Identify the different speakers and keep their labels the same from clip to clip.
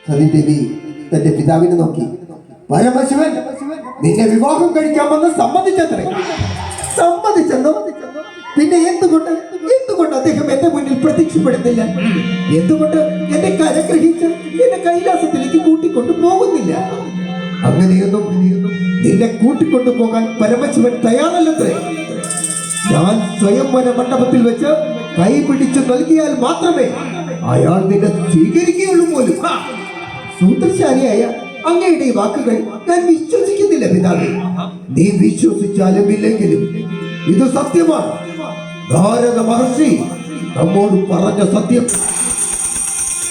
Speaker 1: സതീദേവി തന്റെ പിതാവിനെ നോക്കി, പരമശിവൻ നിന്നെ വിവാഹം കഴിക്കാമെന്ന് സമ്മതിച്ചത്രേ. സമ്മതിച്ചെന്നോ? പിന്നെ എന്തുകൊണ്ട് അദ്ദേഹം എന്റെ മുന്നിൽ പ്രത്യക്ഷപ്പെടുന്നില്ല? എന്തുകൊണ്ട് എന്നെ കരഗ്രഹിച്ച് എന്നെ കൈലാസത്തിലേക്ക് കൂട്ടിക്കൊണ്ടു പോകുന്നില്ല? അങ്ങനെയൊന്നും നിന്നെ കൂട്ടിക്കൊണ്ടു പോകാൻ പരമശിവൻ തയ്യാറല്ലത്രേ. ഞാൻ സ്വയംവര മണ്ഡപത്തിൽ വെച്ച് കൈ പിടിച്ചു നൽകിയാൽ മാത്രമേ അയാൾ നിന്നെ സ്വീകരിക്കുകയുള്ളൂ പോലും. സൂത്രശാലിയായ അങ്ങയുടെ വാക്കുകൾ ഞാൻ വിശ്വസിക്കുന്നില്ല പിതാവേ. നീ വിശ്വസിച്ചാലും ഇല്ലെങ്കിലും ഇത് സത്യമാണ്. നാരദ മഹർഷി നമ്മോട് പറഞ്ഞ സത്യം.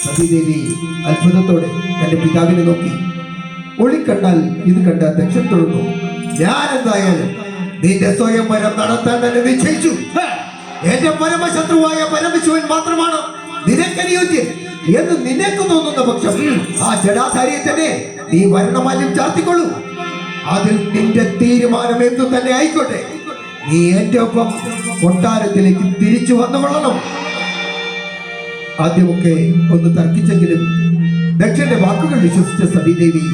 Speaker 1: സതീദേവി അത്ഭുതത്തോടെ തന്റെ പിതാവിനെ നോക്കി. ഒളിക്കണ്ടാൽ ഇത് കണ്ട ദക്ഷൻ തുടർന്നു. ഞാൻ എന്തായാലും നിന്റെ സ്വയംവരം നടത്താൻ തന്നെ നിശ്ചയിച്ചു. എന്റെ പരമശത്രുവായ പരമശിവൻ മാത്രമാണ് നിനക്കനുയോജ്യൻ എന്ന് നിനക്ക് തോന്നുന്ന പക്ഷം ആ ജടാധാരിയെ തന്നെ നീ വരണമാല്യം ചാർത്തിക്കൊള്ളൂ. അതിൽ നിന്റെ തീരുമാനം എന്തു തന്നെ ആയിക്കോട്ടെ. നീ എന്റെ ഒപ്പം കൊട്ടാരത്തിലേക്ക് തിരിച്ചു വന്നുകൊള്ളണം. ആദ്യമൊക്കെ ഒന്ന് തർക്കിച്ചെങ്കിലും ദക്ഷന്റെ വാക്കുകൾ വിശ്വസിച്ച സതീദേവി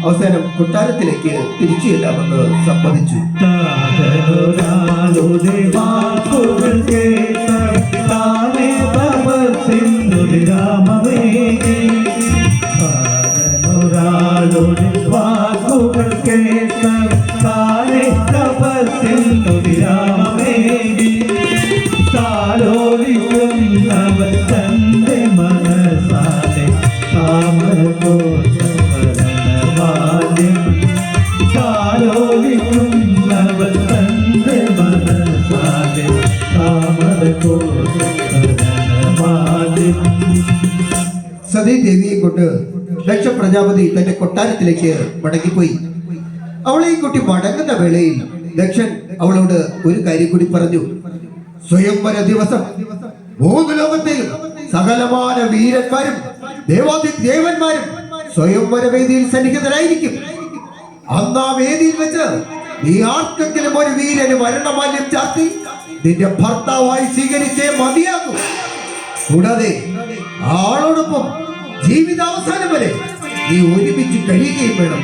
Speaker 1: അവസാനം കൊട്ടാരത്തിലേക്ക് തിരിച്ചു ചെല്ലാമെന്ന് സമ്മതിച്ചു. സതീദേവിയെ കൊണ്ട് ദക്ഷ പ്രജാപതി തന്റെ കൊട്ടാരത്തിലേക്ക് മടങ്ങിപ്പോയി. അവളെ ഈ കുട്ടി മടങ്ങുന്ന വേളയിൽ ദക്ഷൻ അവളോട് ഒരു കാര്യം കൂടി പറഞ്ഞു. സ്വയംവര ദിവസം 3 ലോകത്തെയും സകലമാന വീരന്മാരും ദേവാദിദേവന്മാരും സ്വയംവര വേദിയിൽ സന്നിഹിതരായിരിക്കും. അന്ന് ആ വേദിയിൽ വെച്ച് നീ ആർക്കെങ്കിലും ഒരു വീരന് മരണമാല്യം ചാർത്തി നിന്റെ ഭർത്താവായി സ്വീകരിച്ചേ മതിയാകും. കൂടാതെ ആളോടൊപ്പം ജീവിതാവസാനം വരെ നീ ഒരുമിച്ച് കഴിയുകയും വേണം.